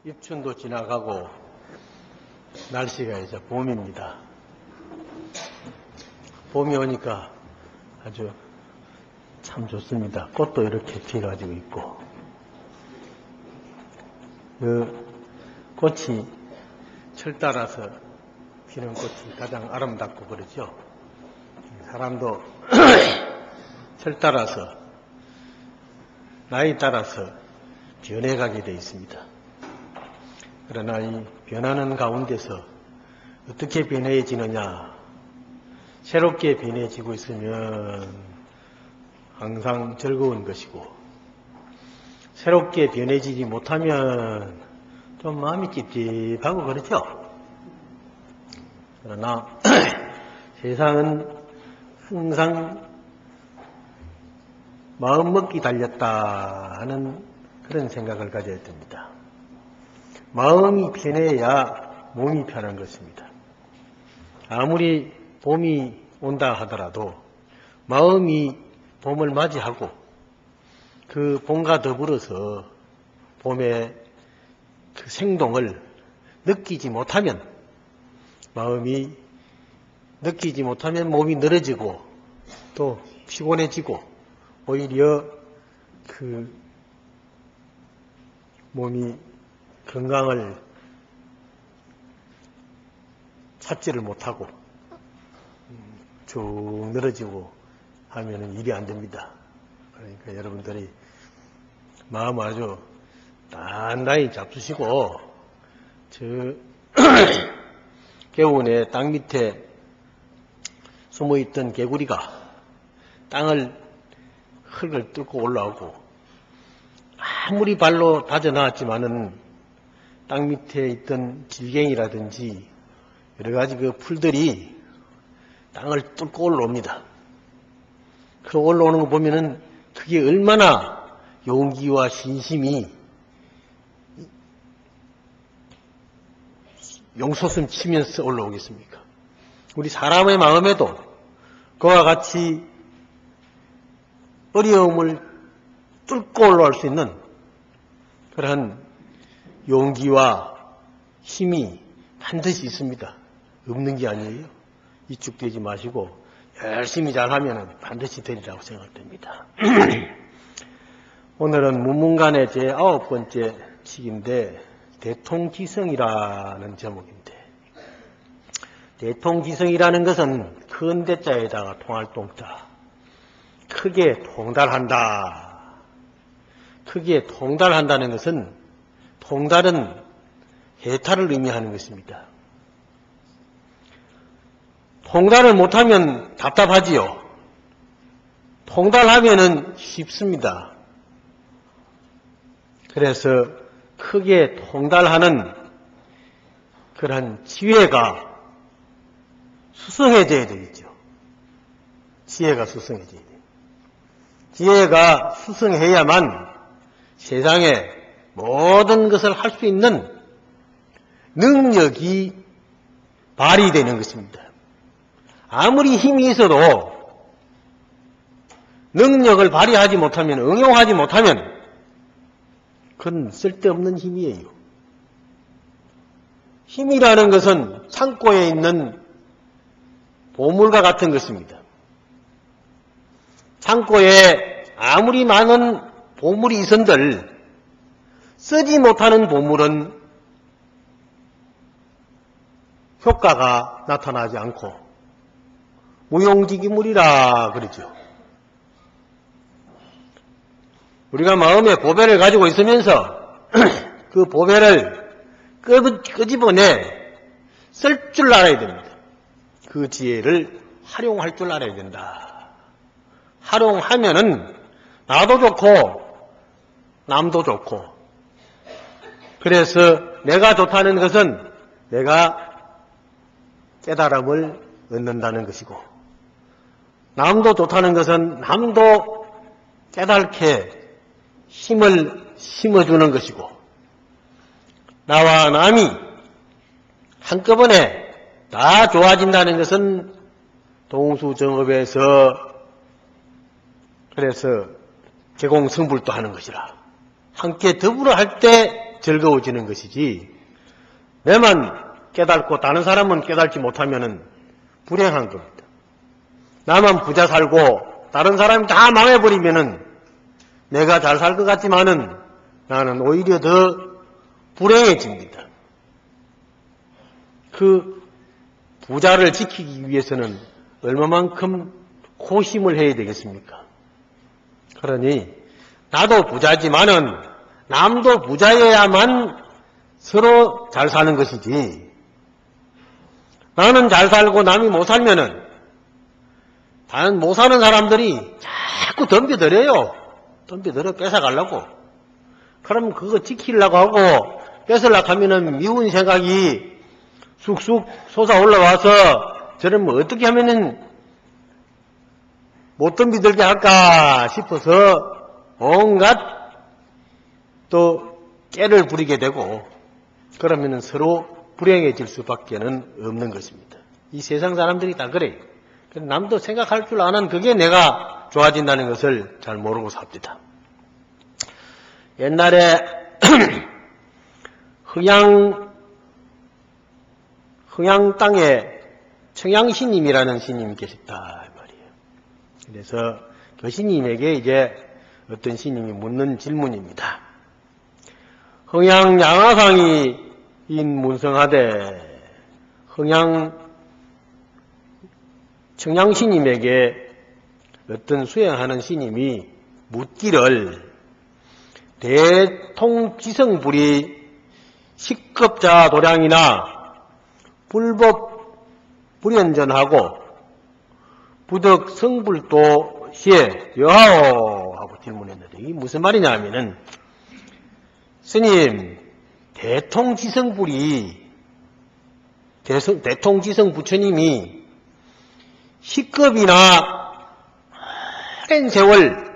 입춘도 지나가고 날씨가 이제 봄입니다. 봄이 오니까 아주 참 좋습니다. 꽃도 이렇게 피어가지고 있고, 그 꽃이 철 따라서 피는 꽃이 가장 아름답고 그러죠. 사람도 철 따라서 나이 따라서 변해가게 되어 있습니다. 그러나 이 변하는 가운데서 어떻게 변해지느냐, 새롭게 변해지고 있으면 항상 즐거운 것이고, 새롭게 변해지지 못하면 좀 마음이 찝찝하고 그렇죠. 그러나 세상은 항상 마음먹기 달렸다 하는 그런 생각을 가져야 됩니다. 마음이 편해야 몸이 편한 것입니다. 아무리 봄이 온다 하더라도 마음이 봄을 맞이하고 그 봄과 더불어서 봄의 그 생동을 느끼지 못하면, 마음이 느끼지 못하면 몸이 늘어지고 또 피곤해지고 오히려 그 몸이 건강을 찾지를 못하고 쭉 늘어지고 하면은 일이 안 됩니다. 그러니까 여러분들이 마음 아주 단단히 잡수시고, 저 개운에 땅 밑에 숨어있던 개구리가 흙을 뚫고 올라오고, 아무리 발로 다져나왔지만은 땅 밑에 있던 질갱이라든지 여러 가지 그 풀들이 땅을 뚫고 올라옵니다. 그 올라오는 거 보면은 그게 얼마나 용기와 신심이 용솟음 치면서 올라오겠습니까? 우리 사람의 마음에도 그와 같이 어려움을 뚫고 올라올 수 있는 그러한 용기와 힘이 반드시 있습니다. 없는 게 아니에요. 위축되지 마시고 열심히 잘하면 반드시 되리라고 생각됩니다. 오늘은 문문간의 제9번째 책인데 대통지성이라는 제목인데, 대통지성이라는 것은 큰 대자에다가 통할 동자, 크게 통달한다. 크게 통달한다는 것은 통달은 해탈을 의미하는 것입니다. 통달을 못하면 답답하지요. 통달하면은 쉽습니다. 그래서 크게 통달하는 그러한 지혜가 수성해져야 되겠죠. 지혜가 수성해져야 돼요. 지혜가 수성해야만 세상에 모든 것을 할 수 있는 능력이 발휘되는 것입니다. 아무리 힘이 있어도 능력을 발휘하지 못하면, 응용하지 못하면 그건 쓸데없는 힘이에요. 힘이라는 것은 창고에 있는 보물과 같은 것입니다. 창고에 아무리 많은 보물이 있은들 쓰지 못하는 보물은 효과가 나타나지 않고 무용지기물이라 그러죠. 우리가 마음에 보배를 가지고 있으면서 그 보배를 끄집어내 쓸 줄 알아야 됩니다. 그 지혜를 활용할 줄 알아야 된다. 활용하면은 나도 좋고 남도 좋고, 그래서 내가 좋다는 것은 내가 깨달음을 얻는다는 것이고, 남도 좋다는 것은 남도 깨닫게 힘을 심어주는 것이고, 나와 남이 한꺼번에 다 좋아진다는 것은 동수정업에서 그래서 제공성불도 하는 것이라, 함께 더불어 할 때 즐거워지는 것이지, 내만 깨닫고 다른 사람은 깨닫지 못하면은 불행한 겁니다. 나만 부자 살고 다른 사람이 다 망해버리면은 내가 잘 살 것 같지만은 나는 오히려 더 불행해집니다. 그 부자를 지키기 위해서는 얼마만큼 고심을 해야 되겠습니까? 그러니 나도 부자지만은 남도 부자여야만 서로 잘 사는 것이지, 나는 잘 살고 남이 못 살면은 다른 못 사는 사람들이 자꾸 덤벼들어요. 덤벼들어 뺏어가려고. 그럼 그거 지키려고 하고 뺏으려고 하면은 미운 생각이 쑥쑥 솟아 올라와서 저는 뭐 어떻게 하면은 못 덤비들게 할까 싶어서 온갖 또 깨를 부리게 되고, 그러면은 서로 불행해질 수밖에는 없는 것입니다. 이 세상 사람들이 다 그래요. 남도 생각할 줄 아는 그게 내가 좋아진다는 것을 잘 모르고 삽니다. 옛날에 흥양 땅에 청양신님이라는 신님이 계셨다 말이에요. 그래서 그 신님에게 이제 어떤 신님이 묻는 질문입니다. 흥양 양화상이 인문성하되 청양신님에게 어떤 수행하는 신님이 묻기를, 대통지성불이 식겁자 도량이나 불법 불연전하고 부덕 성불도 시에 여하오 하고 질문했는데, 이게 무슨 말이냐 하면은, 스님, 대통지성 부처님이 식겁이나 오랜 세월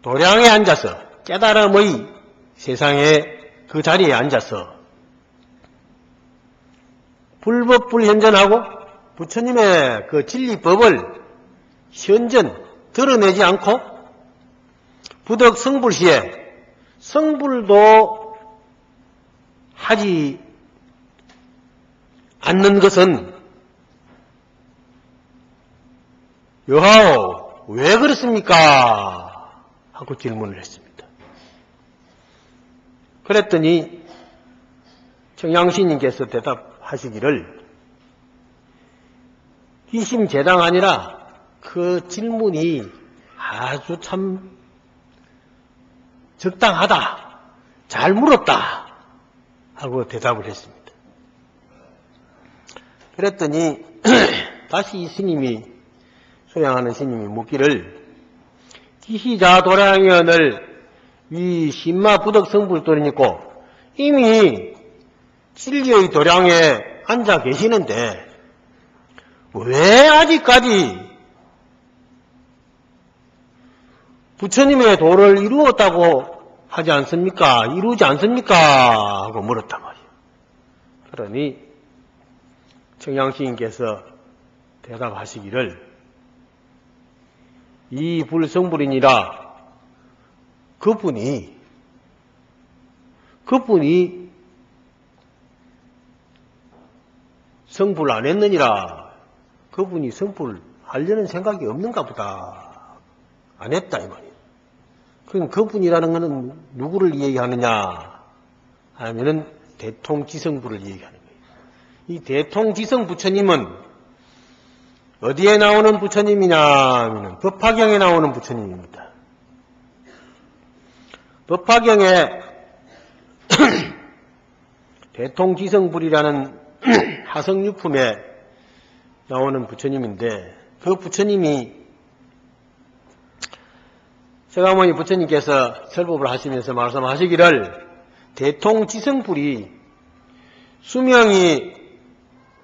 도량에 앉아서, 깨달음의 세상에 그 자리에 앉아서 불법불현전하고 부처님의 그 진리법을 현전 드러내지 않고 부덕 성불시에 성불도 하지 않는 것은 여하오 왜 그렇습니까? 하고 질문을 했습니다. 그랬더니 청양신님께서 대답하시기를, 희심제당 아니라 그 질문이 아주 참 적당하다, 잘 물었다 하고 대답을 했습니다. 그랬더니 다시 이 스님이, 소양하는 스님이 묻기를, 기시자 도량연을 위 신마 부덕 성불도리니까 이미 진리의 도량에 앉아 계시는데 왜 아직까지 부처님의 도를 이루었다고 하지 않습니까? 이루지 않습니까? 하고 물었단 말이에요. 그러니 청양시인께서 대답하시기를, 이 불성불이니라 그분이 성불 안 했느니라, 그분이 성불 하려는 생각이 없는가 보다, 안 했다 이 말이에요. 그럼 그분이라는 것은 누구를 얘기하느냐 하면은 대통지성부를 얘기하는 거예요. 이 대통지성 부처님은 어디에 나오는 부처님이냐 하면은 법화경에 나오는 부처님입니다. 법화경에 대통지성불이라는 하성유품에 나오는 부처님인데, 그 부처님이 서가모니 부처님께서 설법을 하시면서 말씀하시기를, 대통지성불이 수명이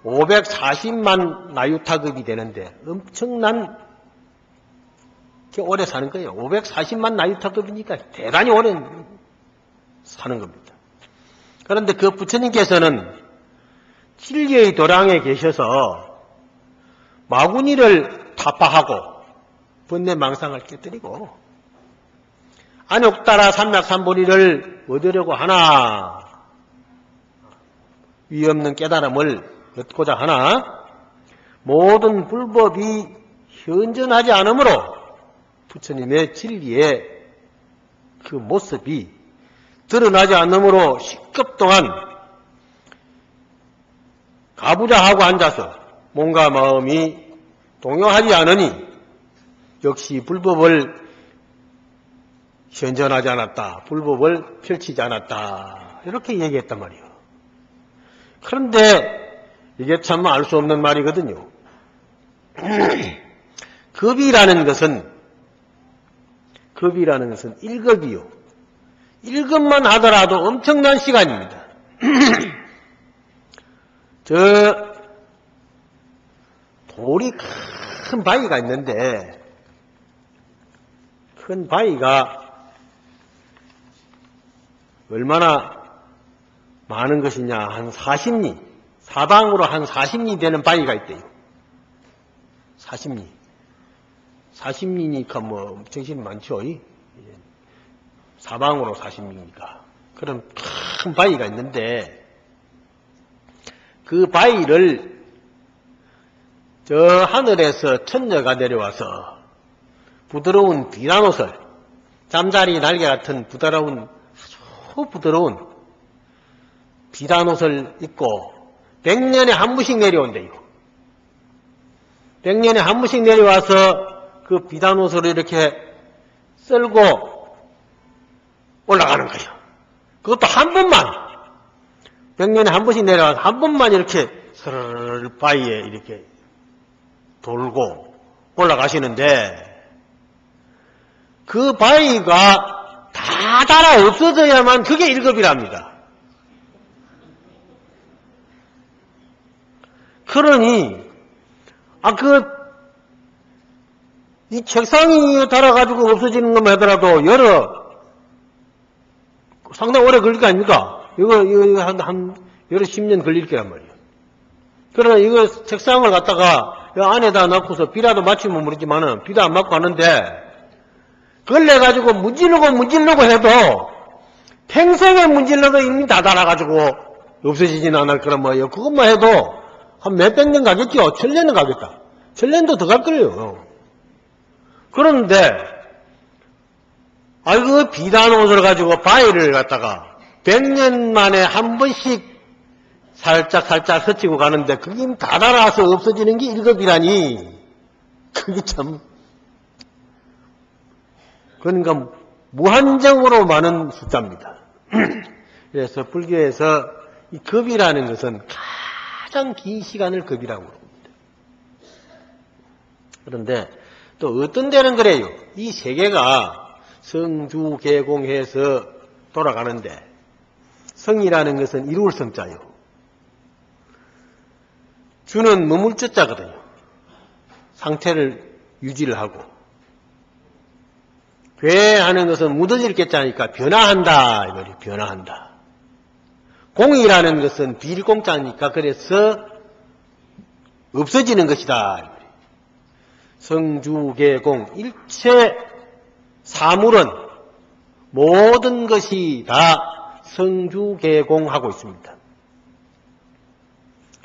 540만 나유타급이 되는데 엄청난 오래 사는 거예요. 540만 나유타급이니까 대단히 오래 사는 겁니다. 그런데 그 부처님께서는 진리의 도량에 계셔서 마구니를 타파하고 번뇌망상을 깨뜨리고 안욕따라 삼맥삼보리를 얻으려고 하나, 위 없는 깨달음을 얻고자 하나, 모든 불법이 현존하지 않으므로 부처님의 진리의 그 모습이 드러나지 않으므로 10급 동안 가부좌하고 앉아서 몸과 마음이 동요하지 않으니 역시 불법을 현존하지 않았다. 불법을 펼치지 않았다. 이렇게 얘기했단 말이에요. 그런데 이게 참 알 수 없는 말이거든요. 급이라는 것은 1급이요. 1급만 하더라도 엄청난 시간입니다. 저 돌이 큰 바위가 있는데 큰 바위가 얼마나 많은 것이냐, 한 40리, 사방으로 한 40리 되는 바위가 있대요. 40리. 40리니까 뭐 정신이 많죠. 사방으로 40리니까. 그런 큰 바위가 있는데 그 바위를 저 하늘에서 천녀가 내려와서 부드러운 비단옷을, 잠자리 날개 같은 부드러운, 아주 부드러운 비단옷을 입고 100년에 한 번씩 내려온대요. 100년에 한 번씩 내려와서 그 비단옷을 이렇게 쓸고 올라가는 거예요. 그것도 한 번만, 100년에 한 번씩 내려와서 한 번만 이렇게 스르르 바위에 이렇게 돌고 올라가시는데 그 바위가 다 달아 없어져야만 그게 1급이랍니다. 그러니 이 책상이 달아가지고 없어지는 것만 하더라도 상당히 오래 걸릴 거 아닙니까? 이거 한 여러 10년 걸릴 거란 말이에요. 그러나 이거 책상을 갖다가 안에다 넣고서 비라도 맞추면 모르지만은 비도 안 맞고 하는데 걸려가지고 문질르고 해도 평생에 문질러도 이미 다 달아가지고 없어지진 않을 거란 말이에요. 그것만 해도 한 몇백 년 가겠죠. 1000년은 가겠다. 1000년도 더 갈 거예요. 그런데 그 비단옷을 가지고 바위를 갖다가 100년 만에 한 번씩 살짝 스치고 가는데 그게 다 달아서 없어지는 게 1급이라니 그게 참, 그러니까 무한정으로 많은 숫자입니다. 그래서 불교에서 이 급이라는 것은 가장 긴 시간을 급이라고 합니다. 그런데 또 어떤 데는 그래요. 이 세계가 성주개공해서 돌아가는데 성이라는 것은 이룰 성자요. 주는 머물주자거든요. 상태를 유지를 하고. 괴하는 것은 묻어질 게자니까 변화한다. 이거예요. 변화한다. 공이라는 것은 빌공자니까 그래서 없어지는 것이다. 성주개공 일체 사물은 모든 것이 다 성주개공하고 있습니다.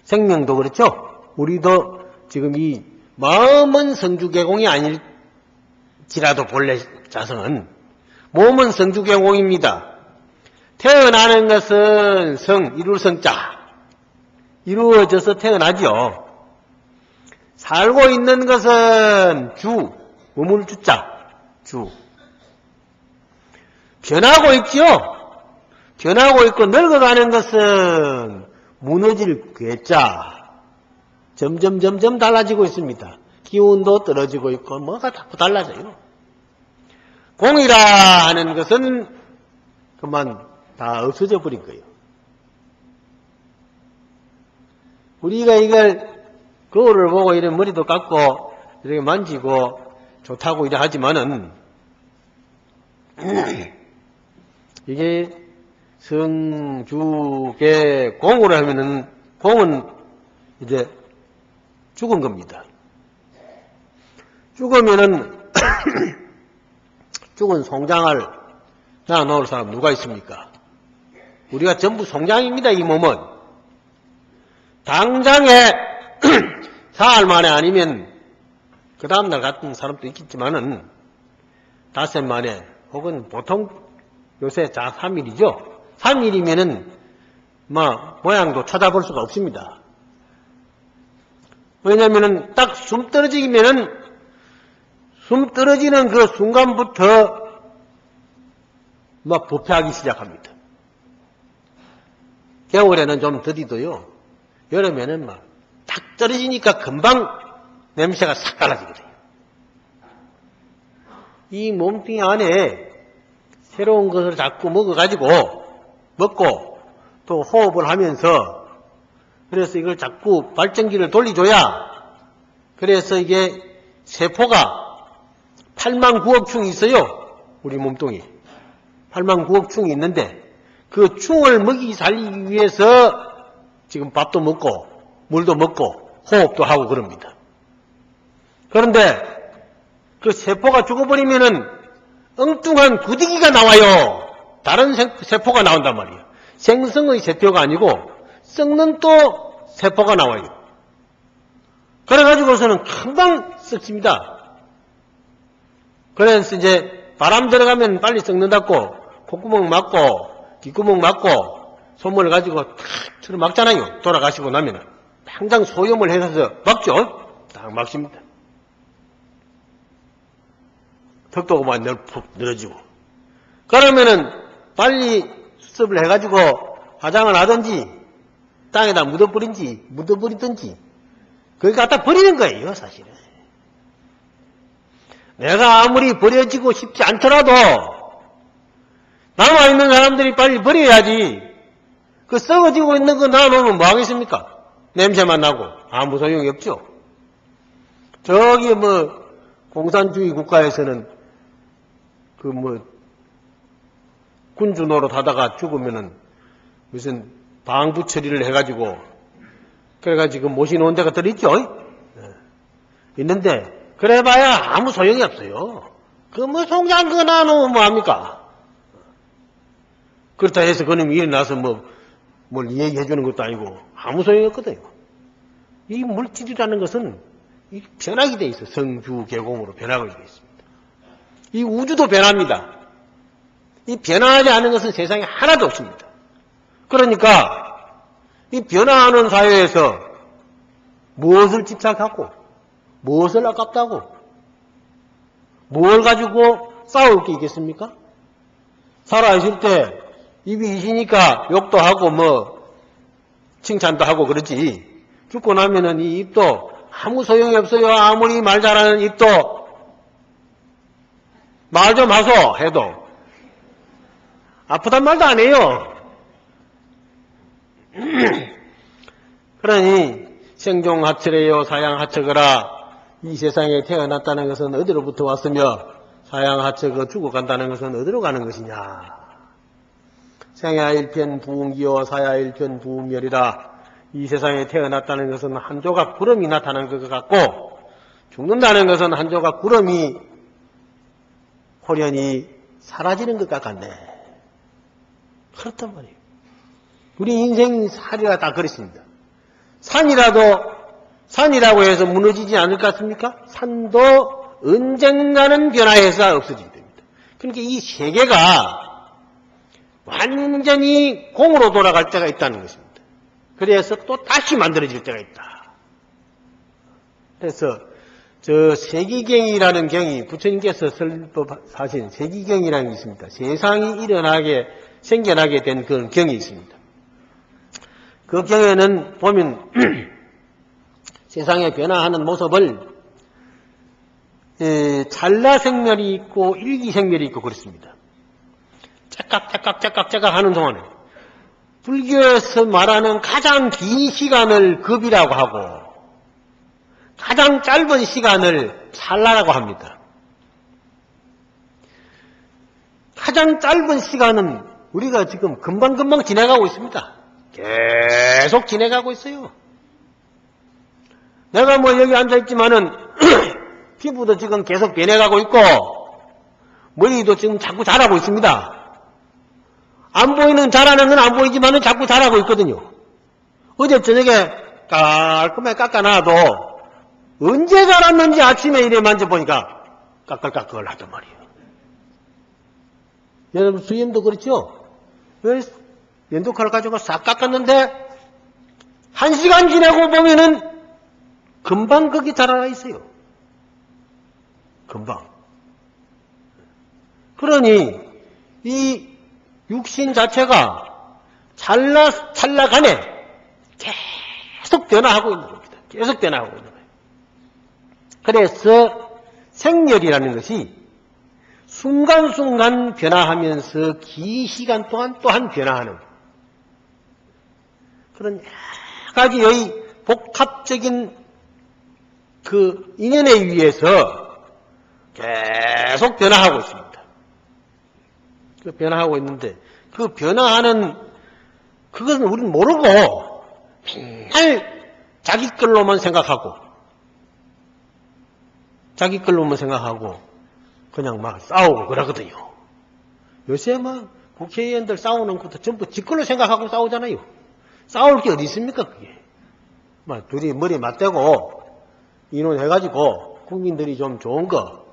생명도 그렇죠. 우리도 지금 이 마음은 성주개공이 아닐지라도 본래 자성은 몸은 성주개공입니다. 태어나는 것은 이룰 성자, 이루어져서 태어나죠. 살고 있는 것은 머물 주자, 변하고 있죠. 변하고 있고 늙어가는 것은 무너질 괴자. 점점 달라지고 있습니다. 기운도 떨어지고 있고 뭐가 자꾸 달라져요. 공이라 하는 것은 그만 다 없어져 버린 거예요. 우리가 이걸 거울을 보고 이런 머리도 깎고 이렇게 만지고 좋다고 이래 하지만은 이게 성주계 공으로 하면은 공은 이제 죽은 겁니다. 죽으면은 죽은 송장을 낳아놓을 사람 누가 있습니까? 우리가 전부 송장입니다. 이 몸은. 당장에 사흘 만에 아니면 그 다음날 같은 사람도 있겠지만은 닷새 만에 혹은 보통 요새 3일이죠. 3일이면은 모양도 찾아볼 수가 없습니다. 왜냐면은 딱 숨 떨어지면은 숨 떨어지는 그 순간부터 부패하기 시작합니다. 겨울에는 좀 더디도요. 여름에는 딱 떨어지니까 금방 냄새가 싹 달라지거든요. 이 몸뚱이 안에 새로운 것을 자꾸 먹고 또 호흡을 하면서 그래서 이걸 자꾸 발전기를 돌려줘야 그래서 이게 세포가 8만 9억 충이 있어요. 우리 몸뚱이. 8만 9억 충이 있는데 그 충을 먹이 살리기 위해서 지금 밥도 먹고 물도 먹고 호흡도 하고 그럽니다. 그런데 그 세포가 죽어버리면은 엉뚱한 구더기가 나와요. 다른 세포가 나온단 말이에요. 생성의 세포가 아니고 썩는 또 세포가 나와요. 그래가지고서는 금방 썩습니다. 그래서 이제 바람 들어가면 빨리 썩는다고 콧구멍 막고 뒷구멍 막고 손목을 가지고 탁 틀어 막잖아요. 돌아가시고 나면은 당장 소염을 해서 막죠. 딱 막습니다. 턱도 그만 푹 늘어지고. 그러면은 빨리 수습을 해가지고 화장을 하든지 땅에다 묻어버리든지 거기 갖다 버리는 거예요, 사실은. 내가 아무리 버려지고 싶지 않더라도 남아있는 사람들이 빨리 버려야지. 그 썩어지고 있는 거 놔놓으면 뭐 하겠습니까? 냄새만 나고 아무 소용이 없죠. 저기 공산주의 국가에서는 군주 노릇 하다가 죽으면은 무슨 방부 처리를 해가지고 그래가지고 모시놓은 데가 들어있죠. 있는데 그래봐야 아무 소용이 없어요. 송장 그거 놔놓으면 뭐합니까? 그렇다 해서 그놈이 일어나서 뭘 얘기해주는 것도 아니고 아무 소용이 없거든요. 이 물질이라는 것은 변하게 돼 있어요. 성주계공으로 변하게 돼 있습니다. 이 우주도 변합니다. 이 변화하지 않은 것은 세상에 하나도 없습니다. 그러니까 이 변화하는 사회에서 무엇을 집착하고 무엇을 아깝다고 뭘 가지고 싸울 게 있겠습니까? 살아있을 때 입이 있으니까 욕도 하고 칭찬도 하고 그러지 죽고 나면은 이 입도 아무 소용이 없어요. 아무리 말 잘하는 입도 말 좀 하소 해도 아프단 말도 안 해요. 그러니 생종하철에요 사양하처거라. 이 세상에 태어났다는 것은 어디로부터 왔으며 사양하처거 죽어간다는 것은 어디로 가는 것이냐. 생야일편 부운기요 사야일편 부운멸이라. 이 세상에 태어났다는 것은 한 조각 구름이 나타난 것 같고 죽는다는 것은 한 조각 구름이 호련히 사라지는 것 같네. 그렇단 말이에요. 우리 인생 살이라 다 그렇습니다. 산이라고 해서 무너지지 않을 것 같습니까? 산도 언젠가는 변화해서 없어지게 됩니다. 그러니까 이 세계가 완전히 공으로 돌아갈 때가 있다는 것입니다. 그래서 또 다시 만들어질 때가 있다. 그래서 저 세기경이라는 경이 부처님께서 설법하신 세기경이라는 게 있습니다. 세상이 생겨나게 된 그런 경이 있습니다. 그 경에는 보면 세상의 변화하는 모습을 찰나생멸이 있고 일기생멸이 있고 그렇습니다. 짝깍 하는 동안에 불교에서 말하는 가장 긴 시간을 급이라고 하고 가장 짧은 시간을 찰나라고 합니다. 가장 짧은 시간은 우리가 지금 금방금방 지나가고 있습니다. 계속 지나가고 있어요. 내가 여기 앉아있지만은 피부도 지금 계속 변해가고 있고 머리도 지금 자꾸 자라고 있습니다. 안 보이는 잘하는 건 안 보이지만은 자꾸 잘하고 있거든요. 어제 저녁에 깔끔하게 깎아놔도 언제 자랐는지 아침에 이래 만져보니까 까끌까끌 하단 말이에요. 여러분 수염도 그렇죠? 왜 연두칼을 가지고 싹 깎았는데 1시간 지나고 보면은 금방 거기 자라나 있어요. 금방. 그러니 이 육신 자체가 찰나간에 계속 변화하고 있는 겁니다. 계속 변화하고 있는 거예요. 그래서 생열이라는 것이 순간순간 변화하면서 긴 시간 동안 또한 변화하는 그런 여러 가지의 복합적인 그 인연에 의해서 계속 변화하고 있습니다. 그 변화하고 있는데 그 변화하는 그것은 우리는 모르고 맨날 자기 걸로만 생각하고 그냥 막 싸우고 그러거든요. 요새 막 국회의원들 싸우는 것도 전부 지 걸로 생각하고 싸우잖아요. 싸울 게 어디 있습니까 그게. 막 둘이 머리 맞대고 인원해가지고 국민들이 좀 좋은 거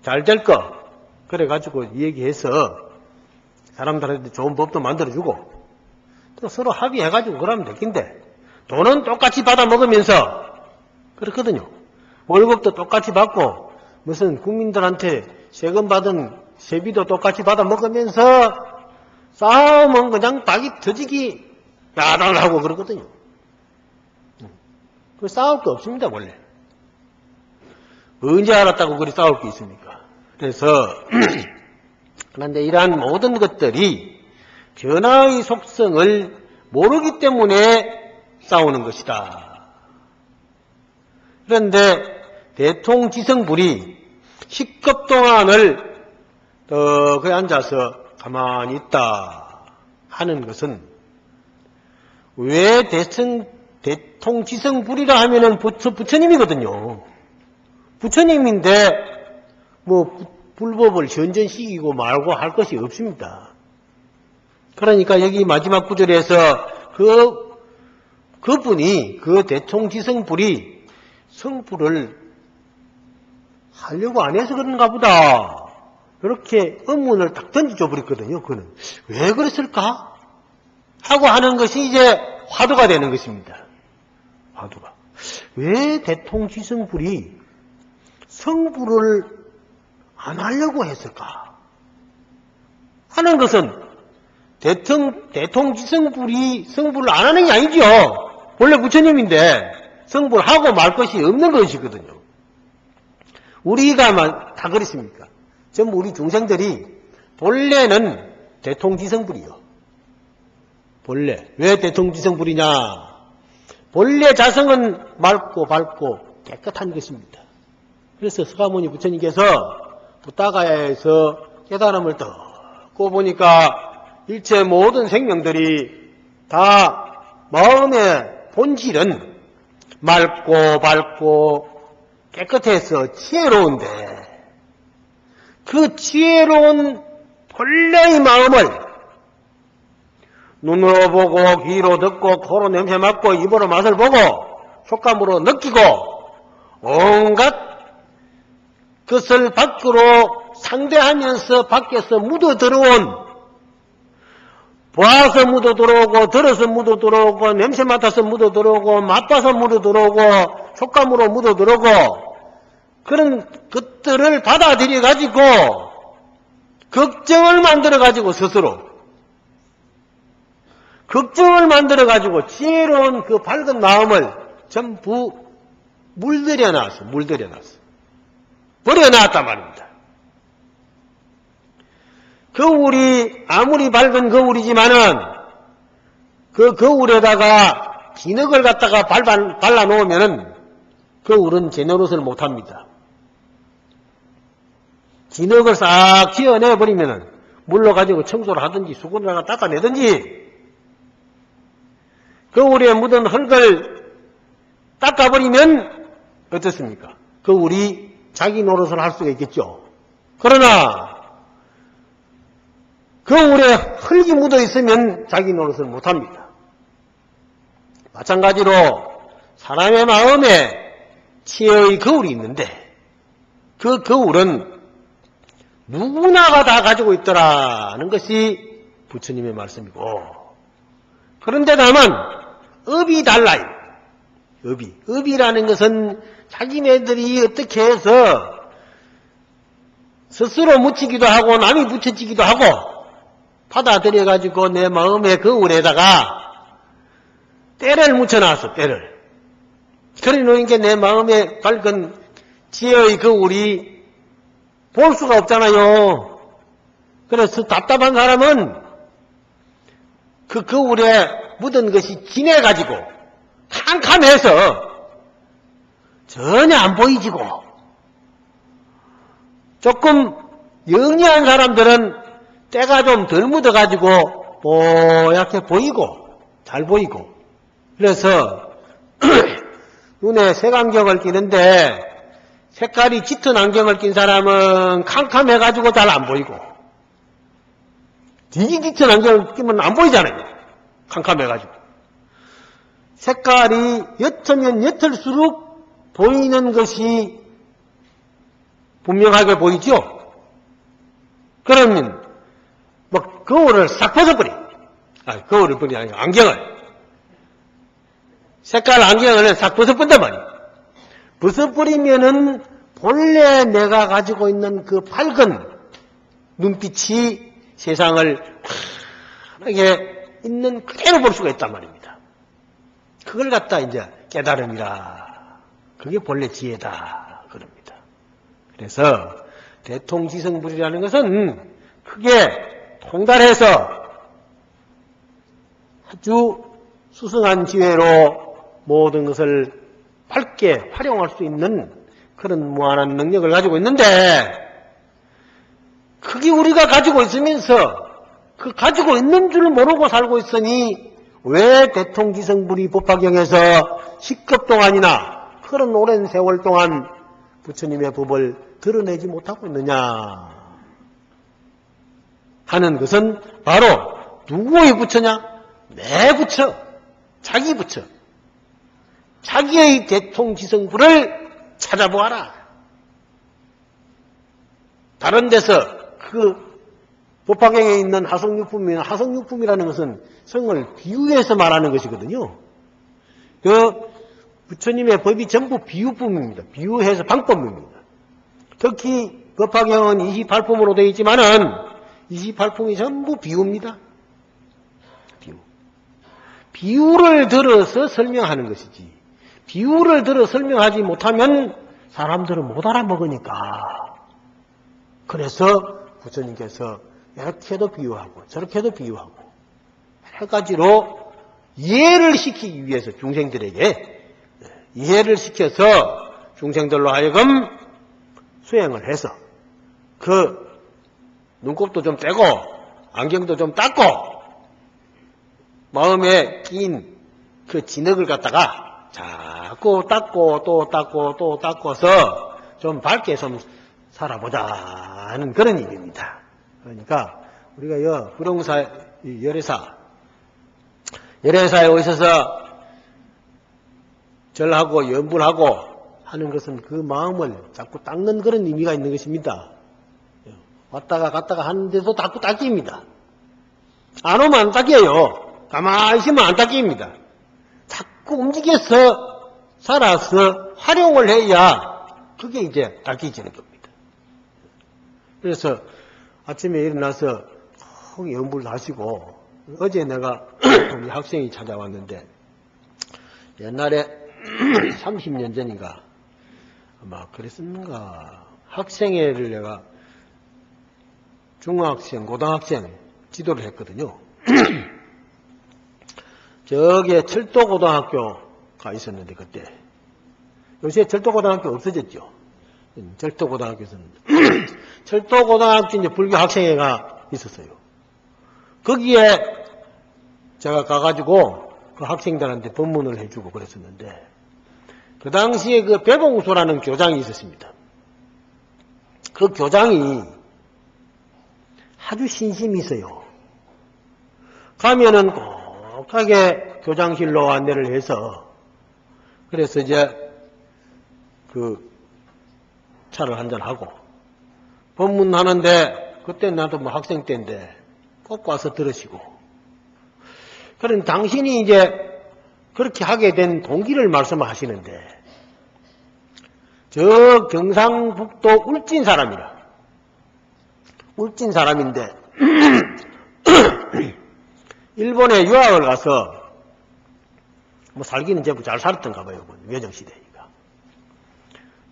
잘 될 거 그래가지고 얘기해서 사람들한테 좋은 법도 만들어주고 또 서로 합의해가지고 그러면 될긴데 돈은 똑같이 받아 먹으면서 그렇거든요. 월급도 똑같이 받고 무슨 국민들한테 세금 받은 세비도 똑같이 받아 먹으면서 싸우면 그냥 닭이 터지기 야단을 하고 그러거든요. 그 싸울 게 없습니다 원래. 언제 알았다고 그리 싸울 게 있습니까? 그래서 그런데 이러한 모든 것들이 변화의 속성을 모르기 때문에 싸우는 것이다. 그런데 대통지성불이 10급 동안을 거기 앉아서 가만히 있다 하는 것은 왜 대통지성불이라 하면은 부처님이거든요. 부처님인데 뭐 불법을 현전시키고 말고 할 것이 없습니다. 그러니까 여기 마지막 구절에서 그분이 그 대통지성불이 성불을 하려고 안 해서 그런가 보다. 이렇게 의문을 딱 던져줘 버렸거든요. 그는 왜 그랬을까? 하고 하는 것이 이제 화두가 되는 것입니다. 화두가. 왜 대통지성불이 성불을 안 하려고 했을까? 하는 것은 대통지성불이 성불을 안 하는 게 아니죠. 원래 부처님인데 성불하고 말 것이 없는 것이거든요. 우리가 다 그렇습니까? 전부 우리 중생들이 본래는 대통지성불이요. 본래. 왜 대통지성불이냐? 본래 자성은 맑고 밝고 깨끗한 것입니다. 그래서 서가모니 부처님께서 부타가야에서 깨달음을 듣고 보니까 일체 모든 생명들이 다 마음의 본질은 맑고 밝고 깨끗해서 지혜로운데 그 지혜로운 본래의 마음을 눈으로 보고 귀로 듣고 코로 냄새 맡고 입으로 맛을 보고 촉감으로 느끼고 온갖 것을 밖으로 상대하면서 밖에서 묻어 들어온 보아서 묻어 들어오고 들어서 묻어 들어오고 냄새 맡아서 묻어 들어오고 맛봐서 묻어 들어오고 촉감으로 묻어 들어오고 그런 것들을 받아들여 가지고 걱정을 만들어 가지고 스스로 걱정을 만들어 가지고 지혜로운 그 밝은 마음을 전부 물들여 놨어. 버려놨단 말입니다. 거울이 아무리 밝은 거울이지만은 그 거울에다가 진흙을 갖다가 발라 놓으면은 거울은 제 노릇을 못합니다. 진흙을 싹 지어내 버리면은 물로 가지고 청소를 하든지 수건을 닦아내든지 거울에 묻은 흙을 닦아버리면 어떻습니까? 거울이 자기 노릇을 할 수가 있겠죠. 그러나 거울에 흙이 묻어 있으면 자기 노릇을 못합니다. 마찬가지로 사람의 마음에 치여의 거울이 있는데 그 거울은 누구나가 다 가지고 있더라는 것이 부처님의 말씀이고, 그런데 다만 업이 달라요. 업이라는 것은 자기네들이 어떻게 해서 스스로 묻히기도 하고 남이 붙여지기도 하고 받아들여가지고 내 마음의 거울에다가 때를 묻혀놨어. 때를. 그래 놓은 게 내 마음에 밝은 지혜의 거울이 볼 수가 없잖아요. 그래서 답답한 사람은 그 거울에 묻은 것이 진해가지고 캄캄해서 전혀 안 보이지고, 조금 영리한 사람들은 때가 좀 덜 묻어가지고 뽀얗게 보이고 잘 보이고, 그래서 눈에 색안경을 끼는데 색깔이 짙은 안경을 낀 사람은 캄캄해가지고 잘 안 보이고, 되게 짙은 안경을 끼면 안 보이잖아요. 캄캄해가지고. 색깔이 옅으면 옅을수록 보이는 것이 분명하게 보이죠? 그러면 뭐 거울을 싹 벗어버려. 거울을 버리는 게 아니라 안경을. 색깔 안경을 싹 벗어버린단 말이에요. 벗어버리면은 본래 내가 가지고 있는 그 밝은 눈빛이 세상을 환하게 있는 그대로 볼 수가 있단 말입니다. 그걸 갖다 이제 깨달음이라. 그게 본래 지혜다. 그럽니다. 그래서 대통지성불이라는 것은 크게 통달해서 아주 수승한 지혜로 모든 것을 밝게 활용할 수 있는 그런 무한한 능력을 가지고 있는데, 그게 우리가 가지고 있으면서 그 가지고 있는 줄 모르고 살고 있으니 왜 대통지성불이 법화경에서 10급 동안이나 그런 오랜 세월 동안 부처님의 법을 드러내지 못하고 있느냐 하는 것은 바로 누구의 부처냐? 내 부처, 자기 부처. 자기의 대통지성불을 찾아보아라. 다른 데서 그 법화경에 있는 하성육품이라는 것은 성을 비유해서 말하는 것이거든요. 그 부처님의 법이 전부 비유품입니다. 비유해서 방법입니다. 특히 법화경은 28품으로 되어 있지만은 28품이 전부 비유입니다. 비유를 들어서 설명하는 것이지, 비유를 들어 설명하지 못하면 사람들은 못 알아먹으니까. 그래서 부처님께서 이렇게도 비유하고 저렇게도 비유하고 여러 가지로 이해를 시키기 위해서 중생들에게 이해를 시켜서 중생들로 하여금 수행을 해서 그 눈곱도 좀 떼고 안경도 좀 닦고 마음에 낀 그 진흙을 갖다가 자꾸 닦고 또 닦고 또 닦아서 좀 밝게 좀 살아보자 하는 그런 일입니다. 그러니까 우리가 불용사 열애사에 오셔서 절하고 연불하고 하는 것은 그 마음을 자꾸 닦는 그런 의미가 있는 것입니다. 왔다가 갔다가 하는데도 자꾸 닦입니다. 안 오면 안 닦여요. 가만히 있으면 안 닦입니다. 자꾸 움직여서 살아서 활용을 해야 그게 이제 닦이지는 겁니다. 그래서 아침에 일어나서 꼭 연불을 하시고, 어제 내가 우리 학생이 찾아왔는데 옛날에 30년 전인가 아마 그랬는가 학생회를 내가 중학생, 고등학생 지도를 했거든요. 저기에 철도고등학교가 있었는데 그때 요새 철도고등학교 없어졌죠. 철도고등학교에서는 철도고등학교 이제 불교 학생회가 있었어요. 거기에 제가 가가지고 그 학생들한테 법문을 해주고 그랬었는데, 그 당시에 그 배봉수라는 교장이 있었습니다. 그 교장이 아주 신심이 있어요. 가면은 꼭하게 교장실로 안내를 해서, 그래서 이제 그 차를 한잔하고, 법문하는데, 그때 나도 뭐 학생 때인데, 꼭 와서 들으시고. 그런 당신이 이제 그렇게 하게 된 동기를 말씀하시는데, 저 경상북도 울진 사람이라. 울진 사람인데, 일본에 유학을 가서, 뭐 살기는 제법 잘 살았던가 봐요. 외정시대니까.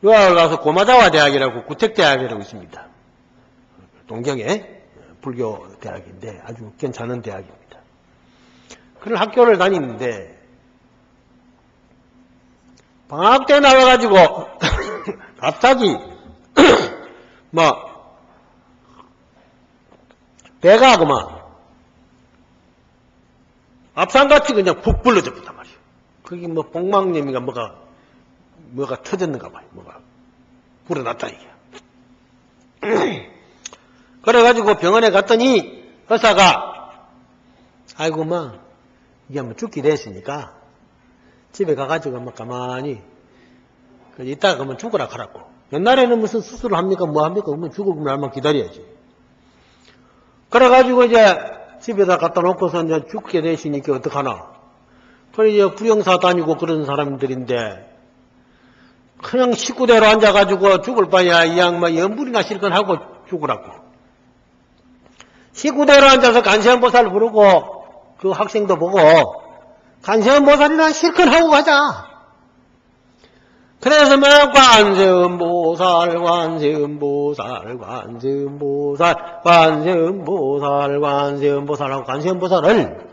유학을 가서 고마자와 대학이라고 구택대학이라고 있습니다. 동경에 불교 대학인데 아주 괜찮은 대학입니다. 그런 학교를 다니는데 방학 때 나와가지고 갑자기 뭐 배가 그만 앞산같이 그냥 푹 불러졌단 말이에요. 거기 뭐 복막염이가 뭐가 터졌는가 봐요. 뭐가 불어났다 이게. 그래가지고 병원에 갔더니 의사가 아이고 뭐 이게 뭐 죽게 됐으니까 집에 가가지고 뭐 가만히 이따가 그러면 죽으라 하라고. 옛날에는 무슨 수술을 합니까 뭐 합니까 그러면 죽을 날만 기다려야지. 그래가지고 이제 집에다 갖다 놓고서 이제 죽게 되시니까 어떡하나. 그래 이제 부영사 다니고 그런 사람들인데 그냥 식구대로 앉아가지고 죽을 바야 이 양반 연불이나 실컷 하고 죽으라고. 식구대로 앉아서 간세음보살 부르고 그 학생도 보고 간세음보살이나 실컷 하고 가자. 그래서 막 관세음보살 관세음보살 관세음보살 관세음보살 관세음보살 하고 관세음보살을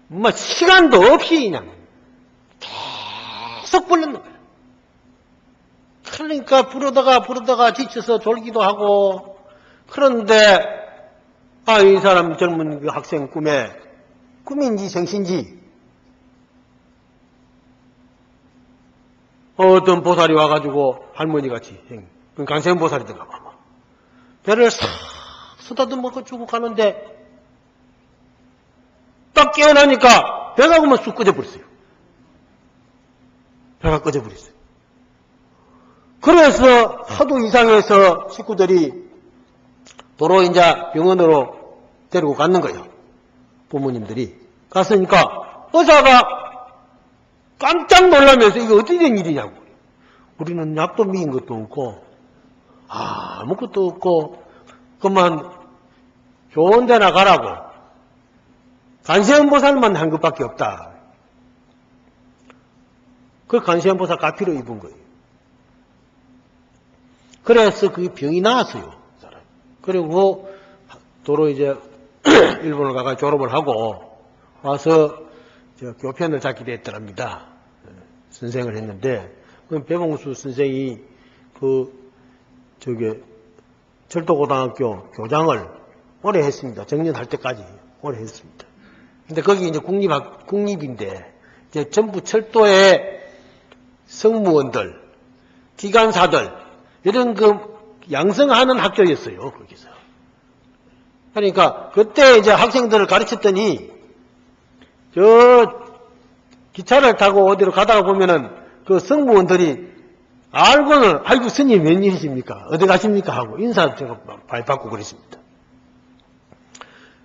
뭐 시간도 없이 그냥 계속 부르는 거예요. 그러니까 부르다가 지쳐서 졸기도 하고 그런데 이 사람 젊은 그 학생 꿈인지 생신지 어떤 보살이 와가지고 할머니같이 간세음보살이던가 봐. 배를 싹 쓰다듬어 주고 가는데 딱 깨어나니까 배가 그만 쑥 꺼져버렸어요. 배가 꺼져버렸어요. 그래서 하도 이상해서 식구들이 도로 이제 병원으로 데리고 갔는 거예요. 부모님들이. 갔으니까 의사가 깜짝 놀라면서 이게 어떻게 된 일이냐고. 우리는 약도 미인 것도 없고 아무것도 없고 그만 좋은 데나 가라고. 간세음보살만 한 것밖에 없다. 그 간세음보살 가피로 입은 거예요. 그래서 그 병이 나았어요. 그리고 도로 이제 일본을 가가 졸업을 하고 와서 교편을 잡게 됐더랍니다. 선생을 했는데 배봉수 선생이 철도고등학교 교장을 오래 했습니다. 정년할 때까지 오래 했습니다. 근데 거기 이제 국립인데 이제 전부 철도의 승무원들, 기관사들 이런 양성하는 학교였어요. 거기서. 그러니까 그때 이제 학생들을 가르쳤더니 기차를 타고 어디로 가다가 보면은 그 승무원들이 알고는 아이고 스님 웬일이십니까? 어디 가십니까? 하고 인사 제가 발받고 그랬습니다.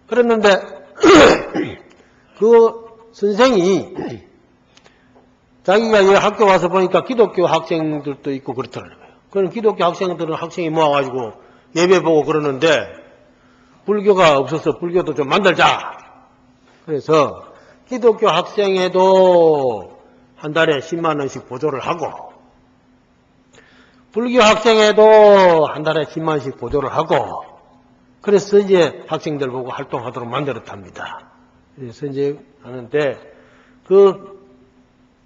그랬는데 그 선생이 자기가 이 학교 와서 보니까 기독교 학생들도 있고 그렇더라고요. 그런 기독교 학생들은 학생이 모아가지고 예배 보고 그러는데 불교가 없어서 불교도 좀 만들자. 그래서 기독교 학생에도 한 달에 10만 원씩 보조를 하고 불교 학생에도 한 달에 10만 원씩 보조를 하고 그래서 이제 학생들 보고 활동하도록 만들었답니다. 그래서 이제 하는데 그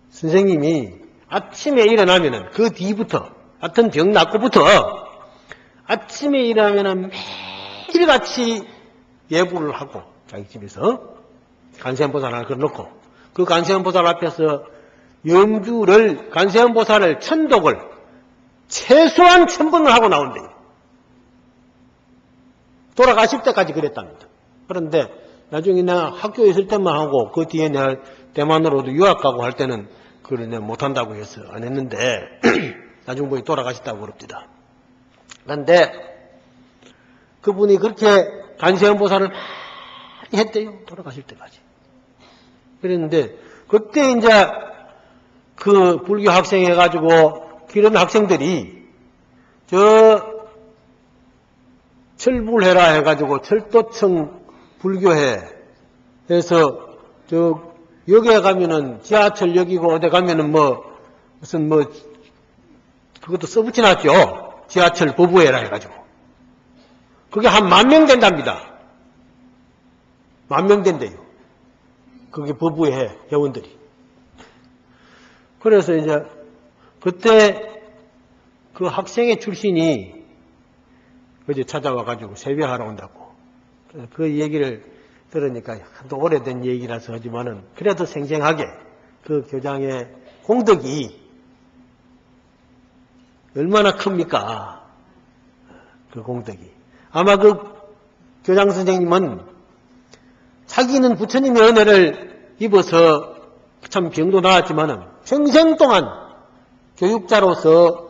선생님이 아침에 일어나면은 그 뒤부터 하여튼 병 낫고부터 아침에 일어나면은 매일같이 예불을 하고 자기 집에서 간세음보살 하나 걸어놓고 그 간세음보살 앞에서 염주를 간세음보살을 천독을 최소한 1000번을 하고 나온대요. 돌아가실 때까지 그랬답니다. 그런데 나중에 내가 학교에 있을 때만 하고 그 뒤에 내가 대만으로도 유학 가고 할 때는 그걸 내가 못한다고 해서 안 했는데 나중에 보니 돌아가셨다고 그럽니다. 그런데 그분이 그렇게 관세음보살을 많이 했대요. 돌아가실 때까지. 그랬는데 그때 이제 그 불교 학생 해가지고 그런 학생들이 저 철불해라 해가지고 철도청 불교회 해서 저 여기에 가면은 지하철역이고 어디 가면은 뭐 무슨 뭐 그것도 써붙여놨죠. 지하철 보부회라 해가지고 그게 한 10,000명 된답니다. 10,000명 된대요. 그게 법부회 회원들이. 그래서 이제 그때 그 학생의 출신이 어제 찾아와가지고 세배하러 온다고. 그 얘기를 들으니까 또 오래된 얘기라서 하지만은 그래도 생생하게 그 교장의 공덕이 얼마나 큽니까? 그 공덕이. 아마 그 교장 선생님은 자기는 부처님의 은혜를 입어서 참 병도 나았지만은 평생 동안 교육자로서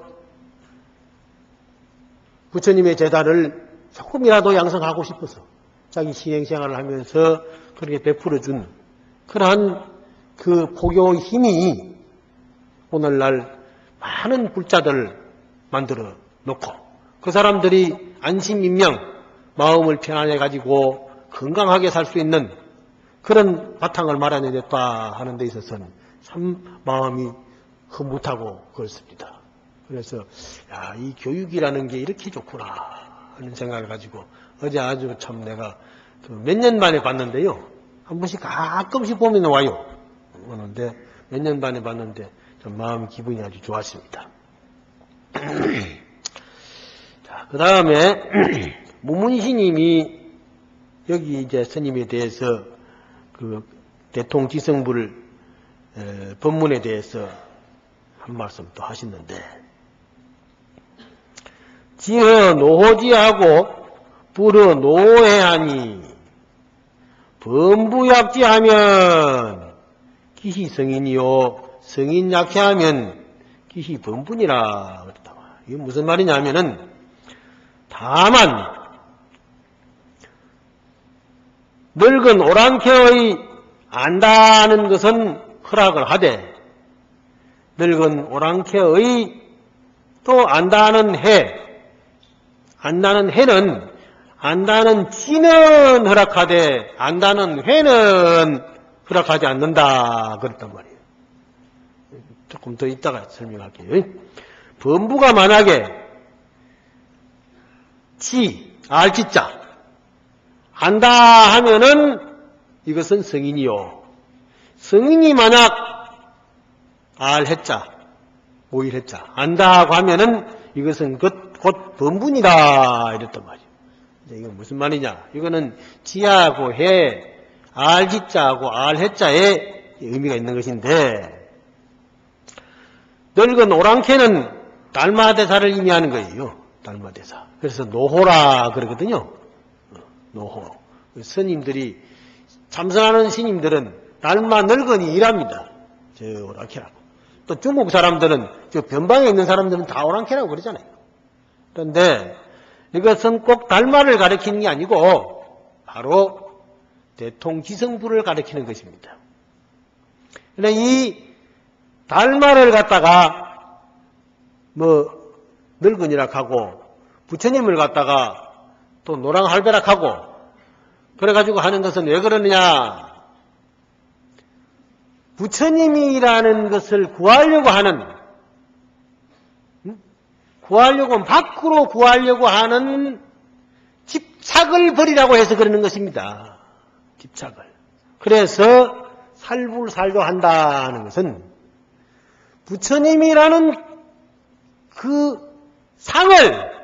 부처님의 제자를 조금이라도 양성하고 싶어서 자기 시행생활을 하면서 그렇게 베풀어준 그러한 그 포교의 힘이 오늘날 많은 불자들을 만들어 놓고 그 사람들이 안심인명 마음을 편안해 가지고 건강하게 살 수 있는 그런 바탕을 마련해냈다 하는 데 있어서는 참 마음이 흐뭇하고 그렇습니다. 그래서 야, 이 교육이라는 게 이렇게 좋구나 하는 생각을 가지고 어제 아주 참 내가 몇 년 만에 봤는데요. 한 번씩 가끔씩 보면 와요. 오는데 몇 년 만에 봤는데 좀 마음 기분이 아주 좋았습니다. 자, 그 다음에 무문시님이 여기 이제 스님에 대해서 그 대통지성불 법문에 대해서 한 말씀 또 하셨는데 지허 노호지하고 불허 노해하니 범부약지하면 기시 성인이요 성인 약해하면 기시 범분이라 그랬다. 이게 무슨 말이냐면은 다만 늙은 오랑캐의 안다는 것은 허락을 하되 늙은 오랑캐의 또 안다는 해는 안다는 지는 허락하되 안다는 회는 허락하지 않는다 그랬단 말이에요. 조금 더 이따가 설명할게요. 범부가 만약에 알지자 안다 하면은 이것은 성인이요. 성인이 만약 알해자 오일해자 안다고 하면은 이것은 곧 범분이다 이랬단 말이에요. 이거 무슨 말이냐? 이거는 지하고 해, 알지자하고 알해자에 의미가 있는 것인데 늙은 오랑캐는 달마대사를 의미하는 거예요. 달마대사. 그래서 노호라 그러거든요. 노호. 스님들이 참선하는 스님들은 달마 늙은이 일합니다. 저 오랑캐라고. 또 중국 사람들은 저 변방에 있는 사람들은 다 오랑캐라고 그러잖아요. 그런데 이것은 꼭 달마를 가리키는 게 아니고 바로 대통지성부를 가리키는 것입니다. 그런데 이 달마를 갖다가 뭐 늙은이라 하고 부처님을 갖다가 또 노랑할배락 하고 그래가지고 하는 것은 왜 그러느냐? 부처님이라는 것을 구하려고 하는 밖으로 구하려고 하는 집착을 버리라고 해서 그러는 것입니다. 집착을. 그래서 살불살도 한다는 것은 부처님이라는 그 상을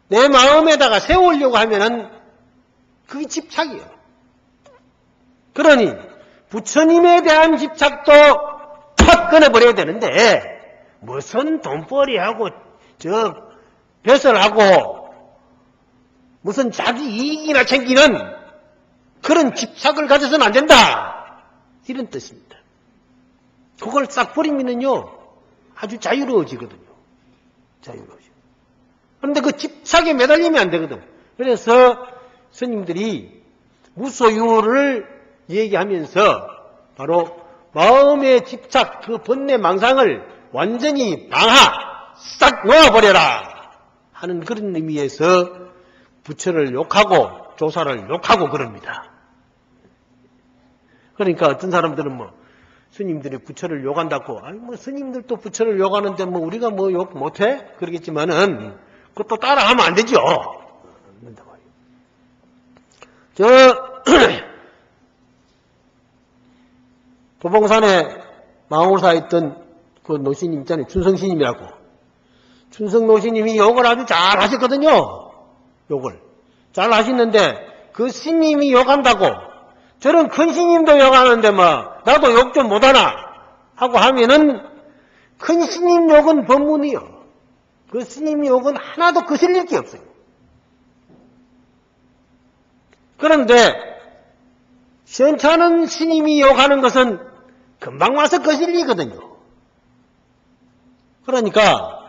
내 마음에다가 세우려고 하면은 그게 집착이에요. 그러니 부처님에 대한 집착도 탁 끊어버려야 되는데 무슨 돈벌이하고 저 벼슬하고 무슨 자기 이익이나 챙기는 그런 집착을 가져서는 안 된다. 이런 뜻입니다. 그걸 싹 버리면요 아주 자유로워지거든요. 자유로워져. 그런데 그 집착에 매달리면 안 되거든. 그래서 스님들이 무소유를 얘기하면서 바로 마음의 집착, 그 번뇌 망상을 완전히 싹 놓아버려라 하는 그런 의미에서 부처를 욕하고 조사를 욕하고 그럽니다. 그러니까 어떤 사람들은 스님들이 부처를 욕한다고, 아니 스님들도 부처를 욕하는데 우리가 욕 못해? 그러겠지만은 그것도 따라하면 안 되죠. 도봉산에 망울사에 있던 그 노신님 있잖아요. 춘성스님이라고. 춘성노신님이 욕을 아주 잘 하셨거든요. 욕을. 잘 하시는데 그 스님이 욕한다고 저런 큰 스님도 욕하는데 나도 욕 좀 못하나 하고 하면은 큰 스님 욕은 법문이요. 그 스님 욕은 하나도 거슬릴 게 없어요. 그런데 시원찮은 스님이 욕하는 것은 금방 와서 거슬리거든요. 그러니까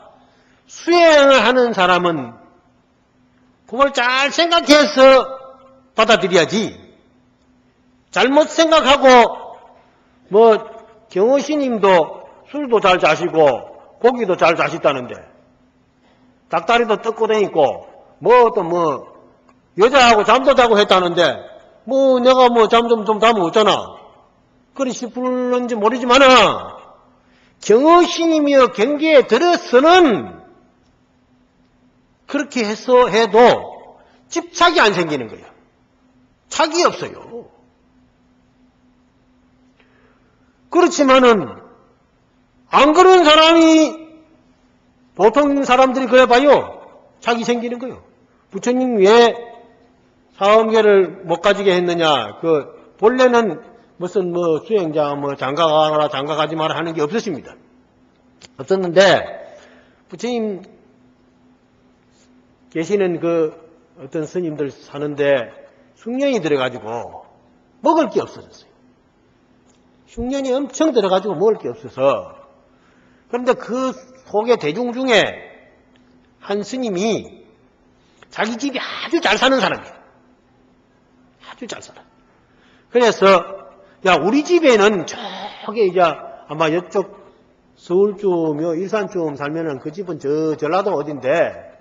수행을 하는 사람은 그걸 잘 생각해서 받아들여야지. 잘못 생각하고 경호스님도 술도 잘 자시고 고기도 잘 자시다는데 닭다리도 뜯고 다니고 여자하고 잠도 자고 했다는데 내가 잠 좀 자면 어쩌나 그리 싶을는지 모르지만은 경허스님이여 경계에 들어서는 그렇게 해도 집착이 안 생기는 거예요. 착이 없어요. 그렇지만은 안 그런 사람이 보통 사람들이 그래봐요. 착이 생기는 거예요. 부처님 왜 사엄계를 못 가지게 했느냐. 본래는 무슨 수행자 장가 가라 장가 가지 마라 하는 게 없었습니다. 없었는데 부처님 계시는 어떤 스님들 사는데 흉년이 들어가지고 먹을 게 없어졌어요. 흉년이 엄청 들어가지고 먹을 게 없어서. 그런데 그 속의 대중 중에 한 스님이 자기 집이 아주 잘 사는 사람이에요. 아주 잘 살아. 그래서 우리 집에는 저기 아마 이쪽 서울쯤 일산쯤 살면은 그 집은 전라도 어딘데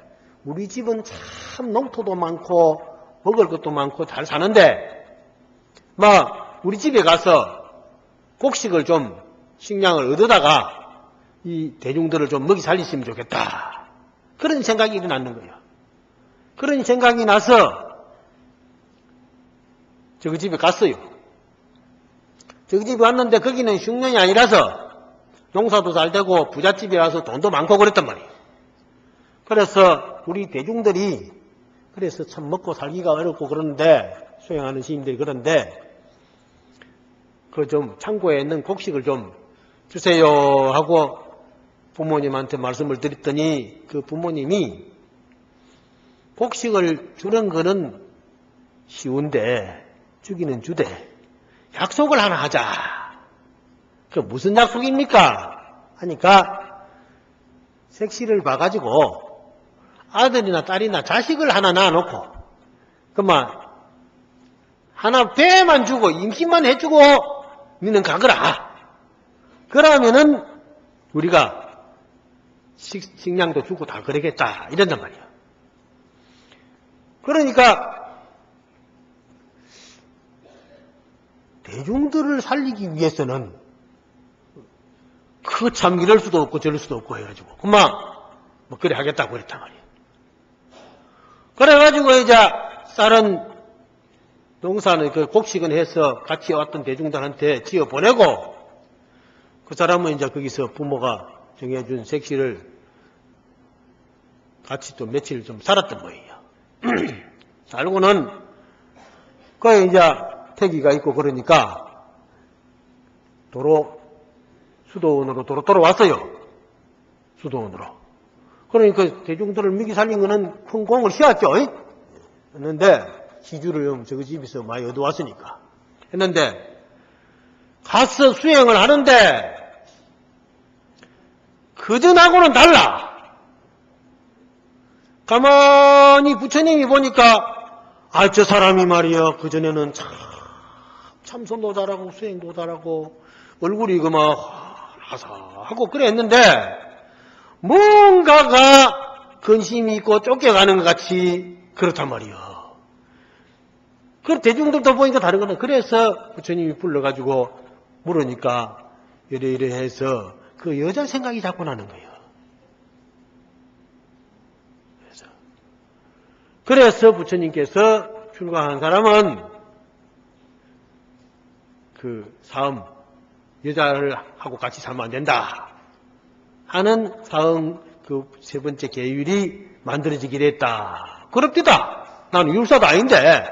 우리 집은 참 농토도 많고 먹을 것도 많고 잘 사는데 우리 집에 가서 곡식을 좀 식량을 얻어다가 이 대중들을 좀 먹이 살리시면 좋겠다. 그런 생각이 일어났는 거예요. 그런 생각이 나서 저그 집에 갔어요. 저그 집에 왔는데 거기는 흉년이 아니라서 농사도 잘 되고 부잣집이라서 돈도 많고 그랬단 말이에요. 그래서 우리 대중들이 그래서 참 먹고 살기가 어렵고 그러는데 수행하는 스님들이 그런데 좀 창고에 있는 곡식을 좀 주세요 하고 부모님한테 말씀을 드렸더니 그 부모님이 곡식을 주는 거는 쉬운데 주기는 주되 약속을 하나 하자. 그 무슨 약속입니까? 하니까 색시를 봐가지고 아들이나 딸이나 자식을 하나 낳아놓고 하나 배만 주고 임신만 해주고 너는 가거라. 그러면은 우리가 식량도 주고 다 그러겠다 이런단 말이야. 그러니까 대중들을 살리기 위해서는 참 이럴 수도 없고 저럴 수도 없고 해가지고 그래 하겠다고 그랬단 말이야. 그래가지고 쌀은 농사는 곡식은 해서 같이 왔던 대중들한테 지어 보내고 그 사람은 거기서 부모가 정해준 색시를 같이 또 며칠 좀 살았던 거예요. 살고는 그에 태기가 있고 그러니까 수도원으로 돌아왔어요. 수도원으로. 그러니까 대중들을 먹이 살린 거는 큰 공을 씌웠죠. 했는데, 시주를 저거 집에서 많이 얻어왔으니까. 했는데, 가서 수행을 하는데, 그전하고는 달라. 가만히 부처님이 보니까, 아, 저 사람이 말이야, 그전에는 참선도 잘하고, 수행도 잘하고, 얼굴이 하사하고 그랬는데, 뭔가가 근심이 있고 쫓겨가는 것 같이 그렇단 말이야. 그 대중들도 보니까 다른 거는 그래서 부처님이 불러가지고 물으니까 이래 해서 그 여자 생각이 자꾸 나는 거예요. 그래서 부처님께서 출가한 사람은 그 사음, 여자를 하고 같이 살면 안 된다 하는 사음 그 세 번째 계율이 만들어지기로 했다. 그렇디다. 나는 율사도 아닌데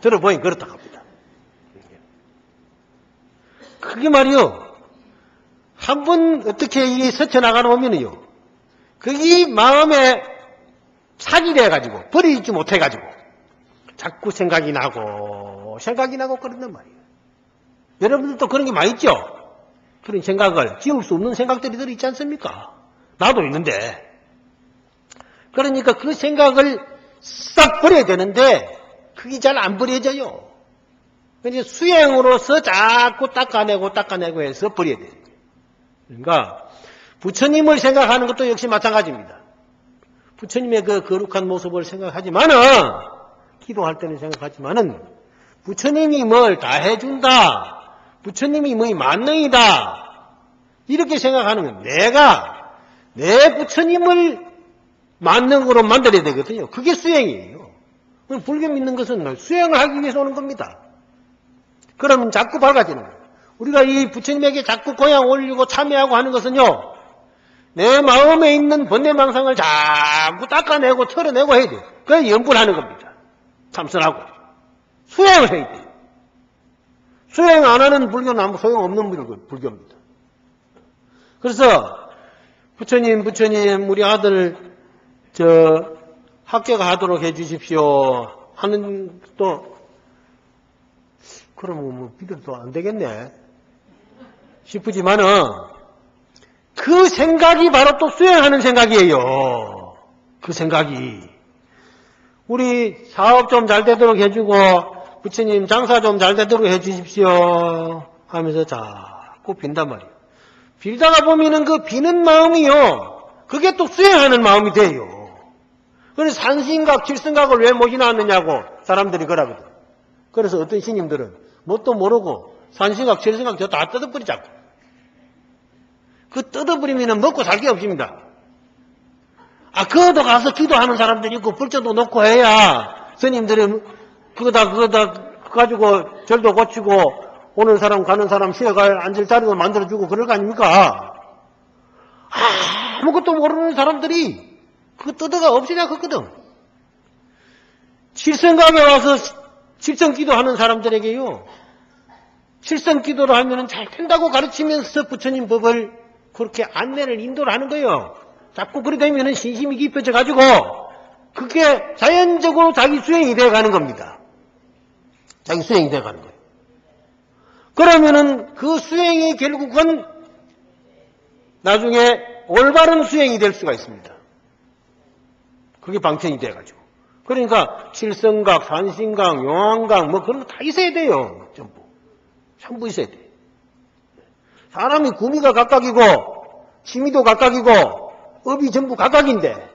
들어보니 그렇다 합니다. 그게 말이요. 한번 어떻게 이 스쳐나가다 보면요. 그게 마음에 사기 돼가지고 버리지 못해가지고 자꾸 생각이 나고 그런단 말이에요. 여러분들도 그런 게 많이 있죠? 그런 생각을 지울 수 없는 생각들이 들 있지 않습니까? 나도 있는데. 그러니까 그 생각을 싹 버려야 되는데 그게 잘 안 버려져요. 그러니까 수행으로서 자꾸 닦아내고 해서 버려야 돼요. 그러니까 부처님을 생각하는 것도 역시 마찬가지입니다. 부처님의 그 거룩한 모습을 생각하지만은 기도할 때는 생각하지만은 부처님이 뭘 다 해준다. 부처님이 뭐이 만능이다. 이렇게 생각하는 건 내가 내 부처님을 만능으로 만들어야 되거든요. 그게 수행이에요. 불교 믿는 것은 수행을 하기 위해서 오는 겁니다. 그러면 자꾸 밝아지는 거예요. 우리가 이 부처님에게 자꾸 고향 올리고 참여하고 하는 것은요. 내 마음에 있는 번뇌망상을 자꾸 닦아내고 털어내고 해야 돼요. 그래서 연불하는 겁니다. 참선하고. 수행을 해야 돼요. 수행 안 하는 불교는 아무 소용없는 불교입니다. 그래서 부처님 우리 아들 합격하도록 해주십시오 하는 또 그러면 뭐 믿어도 안 되겠네 싶으지만은 그 생각이 바로 또 수행하는 생각이에요. 그 생각이 우리 사업 좀 잘 되도록 해주고 부처님 장사 좀 잘 되도록 해주십시오 하면서 자꾸 빈단 말이에요. 빌다가 보면은 그 비는 마음이요. 그게 또 수행하는 마음이 돼요. 그래서 산신각, 칠성각을 왜 못 지나왔느냐고 사람들이 그러거든. 그래서 어떤 스님들은 뭣도 모르고 산신각, 칠성각 저 다 뜯어버리자고. 그 뜯어버리면은 먹고 살 게 없습니다. 아, 그거도 가서 기도하는 사람들이 있고 불전도 놓고 해야 스님들이 그거다 가지고 절도 고치고 오는 사람 가는 사람 쉬어갈 앉을 자리도 만들어주고 그럴 거 아닙니까? 아무것도 모르는 사람들이 그 뜯어가 없이 생각했거든. 칠성각에 와서 칠성기도하는 사람들에게요. 칠성기도를 하면은 잘 된다고 가르치면서 부처님 법을 그렇게 안내를 인도를 하는 거예요. 자꾸 그러다 보면은 신심이 깊어져 가지고 그게 자연적으로 자기 수행이 되어 가는 겁니다. 자기 수행이 되어 가는 거예요. 그러면은 그 수행이 결국은 나중에 올바른 수행이 될 수가 있습니다. 그게 방편이 돼가지고. 그러니까 칠성각, 산신각, 용왕각 뭐 그런 거 다 있어야 돼요. 전부 있어야 돼요. 사람이 구미가 각각이고 취미도 각각이고 업이 전부 각각인데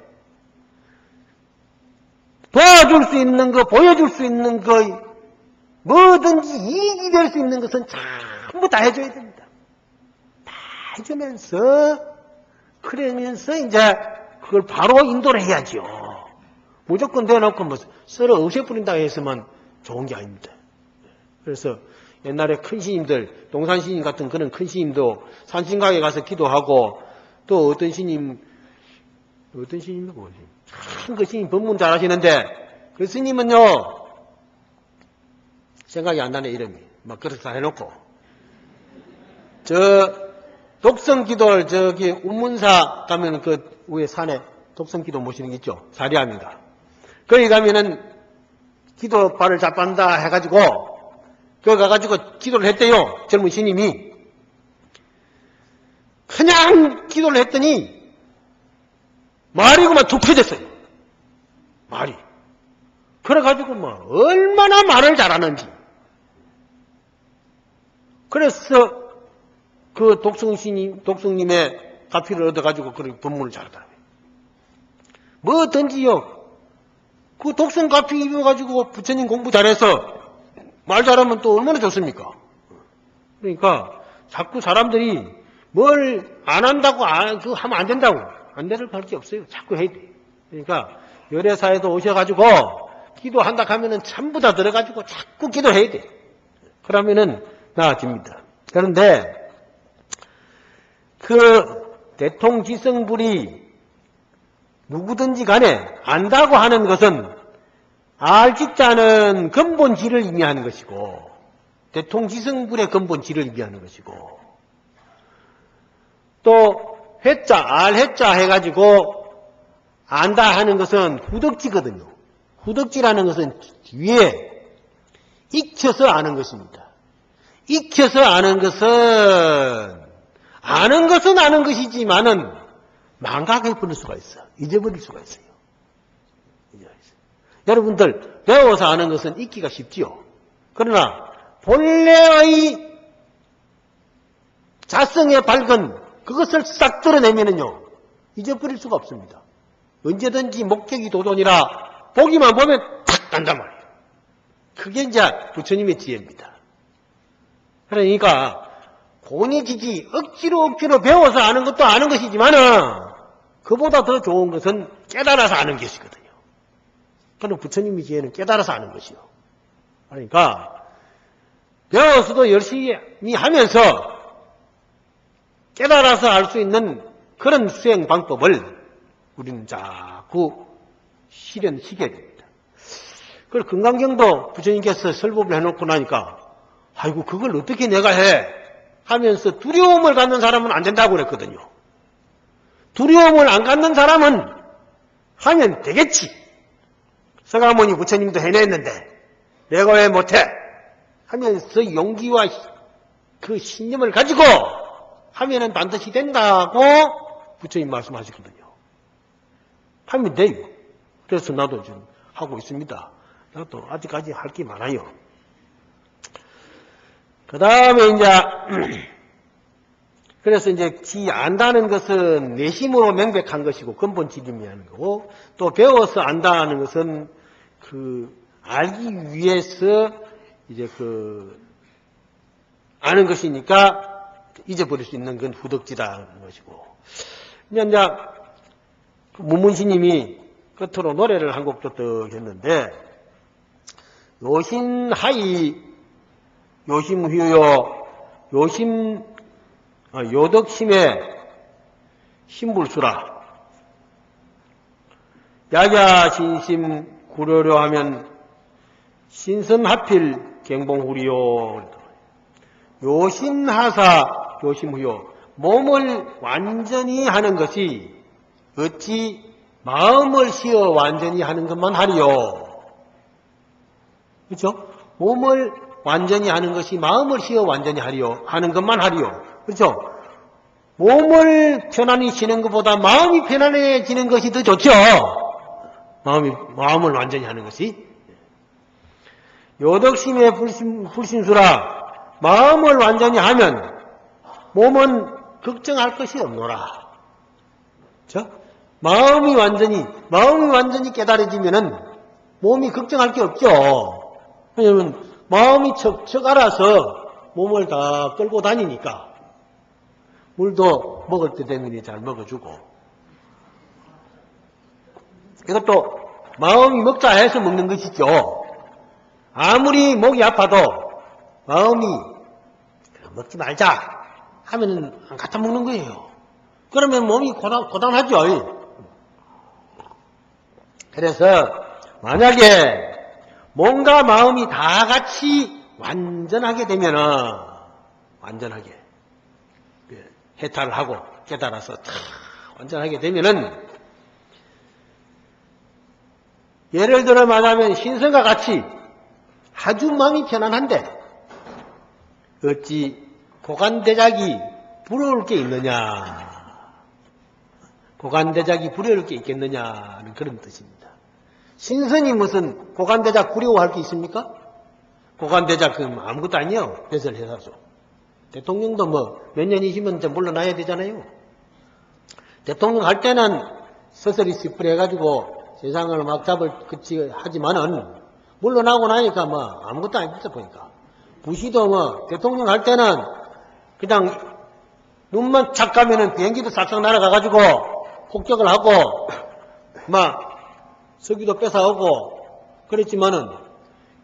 도와줄 수 있는 거, 보여줄 수 있는 거, 뭐든지 이익이 될 수 있는 것은 전부 다 해줘야 됩니다. 다 해주면서 그러면서 이제 그걸 바로 인도를 해야죠. 무조건 대놓고 뭐 썰어 없애버린다고 해서만 좋은 게 아닙니다. 그래서 옛날에 큰 스님들, 동산 스님 같은 그런 큰 스님도 산신각에 가서 기도하고 또 어떤 스님이 뭐지? 참 그 스님 법문 잘 하시는데 그 스님은요 생각이 안 나네 이름이. 막 그렇게 다 해놓고 독성기도를 저기 운문사 가면 그 위에 산에 독성기도 모시는 게 있죠. 사리암인가. 거기 가면은 기도발을 잡한다 해가지고 그거 가가지고 기도를 했대요. 젊은 신임이. 그냥 기도를 했더니 말이고만 툭 터졌어요. 말이. 그래가지고 뭐 얼마나 말을 잘하는지. 그래서 그 독성님의 가피를 얻어가지고 그렇게 법문을 잘하더라고요. 뭐든지요. 그 독성 가피 입어가지고 부처님 공부 잘해서 말 잘하면 또 얼마나 좋습니까? 그러니까 자꾸 사람들이 뭘 안 한다고 그거 하면 안 된다고 안 되는 게 없어요. 자꾸 해야 돼. 그러니까 열애사에도 오셔가지고 기도한다 하면은 전부 다 들어가지고 자꾸 기도해야 돼. 그러면은 나아집니다. 그런데 그 대통지성불이 누구든지 간에 안다고 하는 것은 알짓지 않은 근본질을 의미하는 것이고 대통지성불의 근본질을 의미하는 것이고 또 회자, 알회자 해가지고 안다 하는 것은 후덕지거든요. 후덕지라는 것은 뒤에 익혀서 아는 것입니다. 익혀서 아는 것은 아는 것이지만은 망각해버릴 수가 있어. 잊어버릴 수가 있어요. 여러분들 배워서 아는 것은 잊기가 쉽지요. 그러나 본래의 자성에 밝은 그것을 싹 드러내면은요 잊어버릴 수가 없습니다. 언제든지 목격이 도돈이라 보기만 보면 탁 간단 말이에요. 그게 이제 부처님의 지혜입니다. 그러니까 고니지지 억지로 배워서 아는 것도 아는 것이지만은 그보다 더 좋은 것은 깨달아서 아는 것이거든요. 그럼 부처님의 지혜는 깨달아서 아는 것이요. 그러니까 배워서도 열심히 하면서 깨달아서 알 수 있는 그런 수행 방법을 우리는 자꾸 실현시켜야 됩니다. 그걸 금강경도 부처님께서 설법을 해놓고 나니까 아이고 그걸 어떻게 내가 해 하면서 두려움을 갖는 사람은 안 된다고 그랬거든요. 두려움을 안 갖는 사람은 하면 되겠지. 서가모니 부처님도 해냈는데 내가 왜 못해 하면서 용기와 그 신념을 가지고 하면은 반드시 된다고 부처님 말씀하셨거든요. 하면 돼요. 그래서 나도 지금 하고 있습니다. 나도 아직까지 할 게 많아요. 그 다음에 이제 그래서 이제 지 안다는 것은 내심으로 명백한 것이고 근본 지림이 하는 거고 또 배워서 안다는 것은 그 알기 위해서 이제 그 아는 것이니까 잊어버릴 수 있는 건 후덕지라는 것이고 이제 문문시님이 끝으로 노래를 한 곡도 떡 했는데 요신하이 요심휴요 요덕심의 신불수라 야야신심 구려려 하면 신선하필 갱봉후리요 요신하사 요심휴요 몸을 완전히 하는 것이 어찌 마음을 씌어 완전히 하는 것만 하리요. 그렇죠? 몸을 완전히 하는 것이 마음을 씌어 완전히 하리요. 하는 것만 하리요. 그렇죠? 몸을 편안히 쉬는 것보다 마음이 편안해지는 것이 더 좋죠. 마음을 완전히 하는 것이. 요덕심의 불신수라 마음을 완전히 하면 몸은 걱정할 것이 없노라. 그렇죠? 마음이 완전히 깨달아지면은 몸이 걱정할 게 없죠. 왜냐면 마음이 척척 알아서 몸을 다 끌고 다니니까 물도 먹을 때 되면 잘 먹어주고 이것도 마음이 먹자 해서 먹는 것이죠. 아무리 목이 아파도 마음이 먹지 말자 하면은 안 갖다 먹는 거예요. 그러면 몸이 고단하죠. 그래서 만약에 몸과 마음이 다 같이 완전하게 되면은 완전하게 해탈을 하고 깨달아서 다 완전하게 되면은 예를 들어 말하면 신선과 같이 아주 마음이 편안한데 어찌 고관대작이 부러울 게 있느냐. 고관대작이 부러울 게 있겠느냐는 그런 뜻입니다. 신선이 무슨 고관대작 부러워할 게 있습니까? 고관대작 그럼 아무것도 아니에요. 배설해사죠. 대통령도 뭐 몇 년이시면 이제 물러나야 되잖아요. 대통령 할 때는 서서히 시풀해가지고 세상을 막 잡을 그치 하지만은 물러나고 나니까 뭐 아무것도 아니다 보니까. 부시도 뭐 대통령 할 때는 그냥 눈만 착 가면은 비행기도 싹싹 날아가가지고 폭격을 하고 막 석유도 뺏어오고 그랬지만은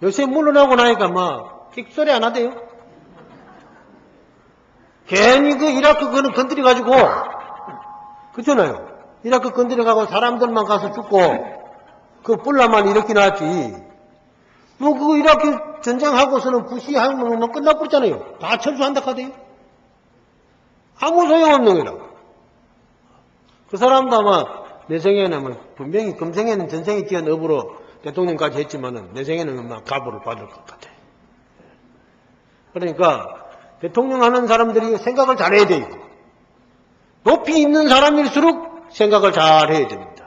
요새 물러나고 나니까 뭐 픽소리 안 하대요. 괜히 그 이라크 그는 건드려가지고 그렇잖아요. 이라크 건드려가고 사람들만 가서 죽고 그 뿔라만 이렇게 나왔지. 뭐 그 이라크 전쟁하고서는 부시하면 뭐 끝나버렸잖아요. 다 철수한다 하대요. 아무 소용없는 거라. 그 사람도 아마 내 생에는 뭐 분명히 금생에는 전생에 뛰어난 업으로 대통령까지 했지만은 내 생에는 막 가보를 받을 것 같아. 그러니까 대통령 하는 사람들이 생각을 잘해야 돼요. 높이 있는 사람일수록 생각을 잘해야 됩니다.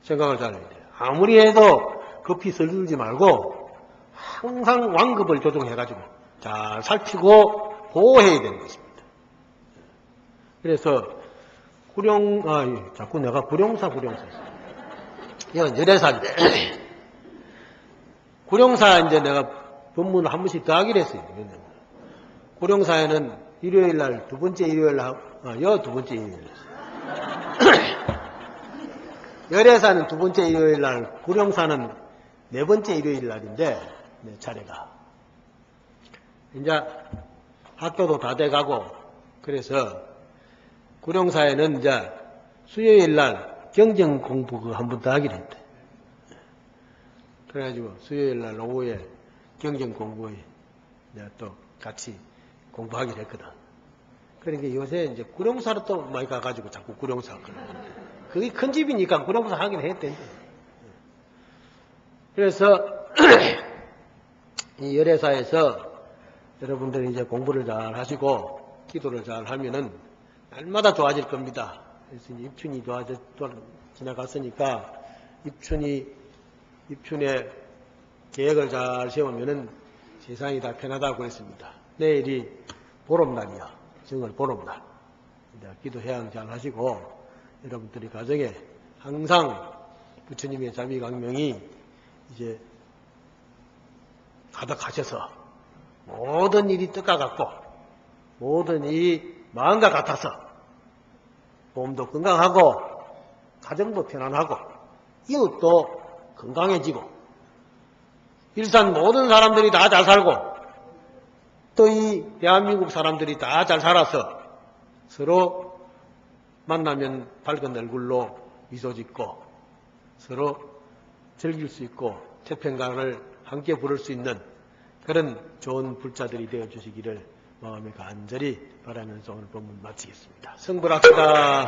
생각을 잘해야 돼요. 아무리 해도 급히 설들지 말고 항상 완급을 조정해가지고 잘 살피고 보호해야 되는 것입니다. 그래서 자꾸 내가 구룡사. 이건 열애사인데 구룡사 이제 내가 본문을 한 번씩 더 하기로 했어요. 구룡사에는 일요일 날 두 번째 일요일 날 두 번째 일요일 열애사는 두 번째 일요일 날, 구룡사는 네 번째 일요일 날인데 내 차례가 이제 학교도 다 돼가고 그래서 구룡사에는 이제 수요일 날 경전 공부 한 번 더 하기로 했대. 그래가지고 수요일 날 오후에 경전 공부에 내가 또 같이 공부하기로 했거든. 그러니까 요새 이제 구룡사로 또 많이 가가지고 자꾸 구룡사 그게 큰 집이니까 구룡사 하긴 했대. 그래서 이 열애사에서 여러분들이 이제 공부를 잘 하시고 기도를 잘 하면은 날마다 좋아질 겁니다. 그래서 입춘이 지나갔으니까 입춘에 계획을 잘 세우면은 세상이 다 편하다고 그랬습니다. 내일이 보름날이야. 정월 보름날. 기도해양 잘 하시고 여러분들이 가정에 항상 부처님의 자비강명이 이제 가득하셔서 모든 일이 뜻과 같고 모든 일이 마음과 같아서 몸도 건강하고 가정도 편안하고 이웃도 건강해지고 일산 모든 사람들이 다 잘 살고 또 이 대한민국 사람들이 다 잘 살아서 서로 만나면 밝은 얼굴로 미소 짓고 서로 즐길 수 있고 태평강을 함께 부를 수 있는 그런 좋은 불자들이 되어주시기를 마음에 간절히 바라면서 오늘 본문 마치겠습니다. 성불합시다.